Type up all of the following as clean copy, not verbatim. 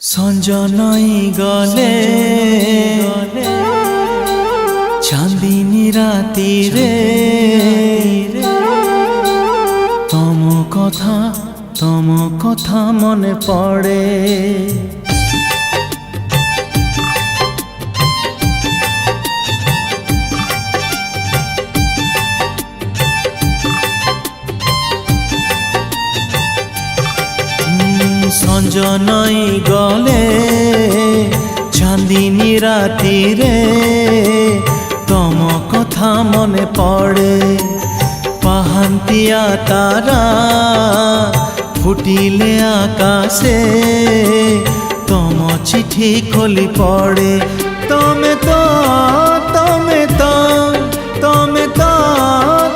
সঞ্জ নই গলে চাঁদিনী রাতিরে তম কথা মনে পড়ে। সঞ্জ নই গলে চাঁদিনী রাতিরে তম কথা মনে পড়ে। পাহান্তিয়া তারা ফুটিলে আকাশে তম চিঠি খোলি পড়ে। তমে তো তমে তো তমে তো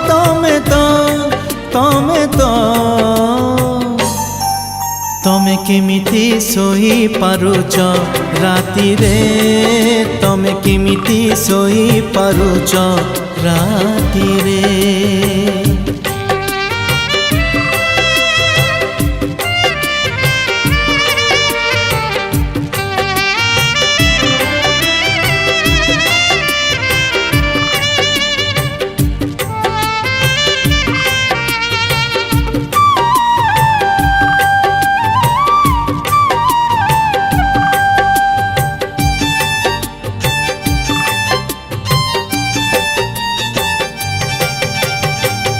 তমে তো তমে তো তমে কেমিতি শୋଇ ପାରୁଛ ରାତିରେ, ତମେ କେମିତି ଶୋଇ ପାରୁଛ ରାତିରେ।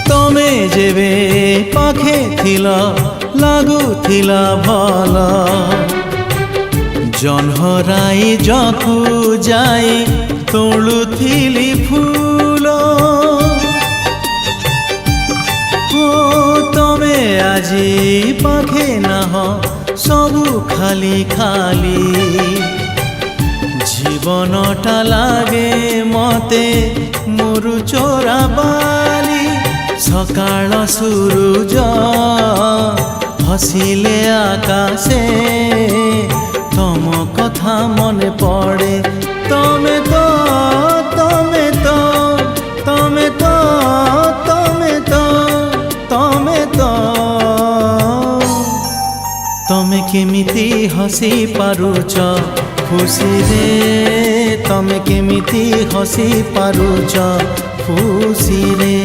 ତମେ ଯେବେ ପାଖେ ଥିଲ ଲାଗୁଥିଲା ଭଲ, ଜହ୍ନରାଇ ଜକୁ ଯାଇ ତୋଳୁଥିଲି ଫୁଲ। ତମେ ଆଜି ପାଖେ ନାହ, ସବୁ ଖାଲି ଖାଲି। ଜୀବନଟା ଲାଗେ ମତେ ମୁରୁଚୋରା ବାଲି। সকাল সূরজ হসিলে আকাশে তম কথা মনে পড়ে। তমে তো তমে তো তমে তো তমে তো তমে তো তমে কেমিতি হসি পারুছ খুশিরে, তমে কেমিতি হসি পারুছ খুশিরে।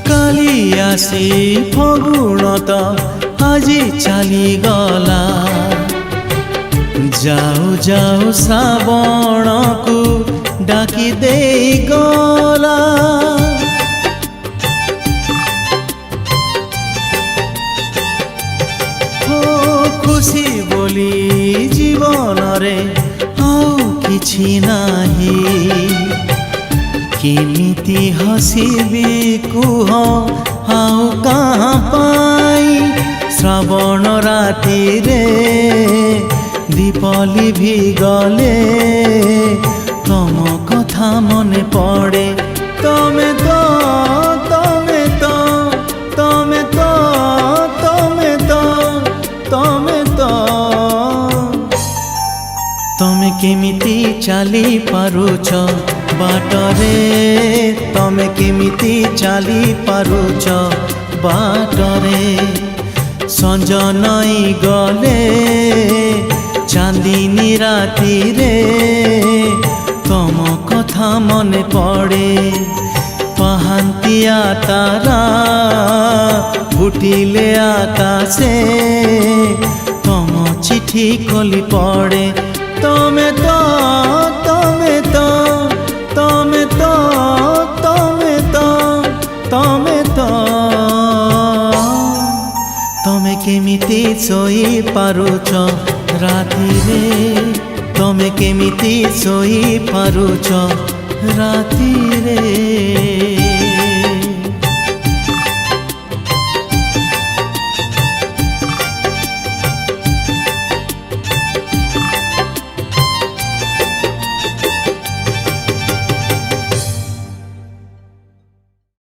কালি আসি ফগুণত আজি চালিগলা। যাও যাও শ্রাবণକୁ ডাকি দেই গলা। খুশি বলি জীবନରେ ଆଉ କିଛି ନାହିଁ। କେମିତି ହସିବି କୁହ ଆଉ କାହା ପାଇଁ। ଶ୍ରାବଣ ରାତିରେ ଦୀପ ଲିଭି ଗଲେ ତମ କଥା ମନେ ପଡ଼େ। ତମେ ତ ତମେ ତ ତମେ ତ ତମେ ତ ତମେ ତ ତମେ କେମିତି ଚାଲି ପାରୁଛ ବାଟରେ, ତମେ କେମିତି ଚାଲି ପାରୁଛ ବାଟରେ। ସଞ୍ଜ ନଇ ଗଲେ ଚାନ୍ଦିନୀ ରାତିରେ ତମ କଥା ମନେ ପଡ଼େ। ପାହାନ୍ତିଆ ତାରା ଫୁଟିଲେ ଆକାଶେ ତମ ଚିଠି ଖୋଲି ପଡ଼େ। ତମେ ତ ତମେ ତ ତମେ ତ ତମେ ତ ତମେ ତ ତମେ କେମିତି ଶୋଇ ପାରୁଛ ରାତିରେ, ତମେ କେମିତି ଶୋଇ ପାରୁଛ ରାତିରେ।